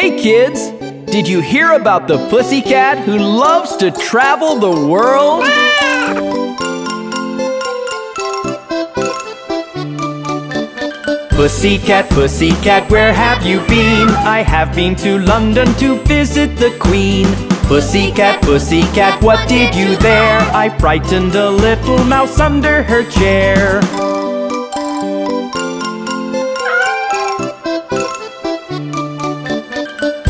Hey kids! Did you hear about the pussycat who loves to travel the world? Pussycat, pussycat, where have you been? I have been to London to visit the Queen. Pussycat, pussycat, what did you there? I frightened a little mouse under her chair.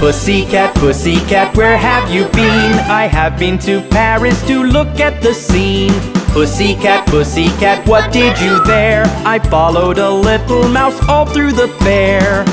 Pussycat, pussycat, where have you been? I have been to Paris to look at the scene. Pussycat, pussycat, what did you there? I followed a little mouse all through the fair.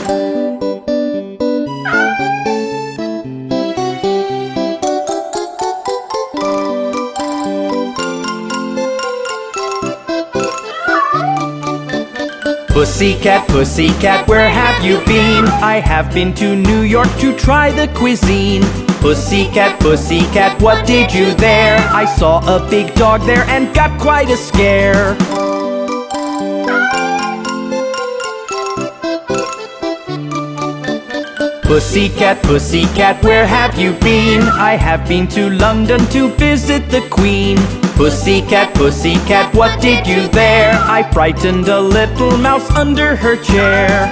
Pussycat, pussycat, where have you been? I have been to New York to try the cuisine. Pussycat, pussycat, what did you there? I saw a big dog there and got quite a scare. Pussycat, pussycat, where have you been? I have been to London to visit the Queen. Pussycat, pussycat, what did you there? I frightened a little mouse under her chair.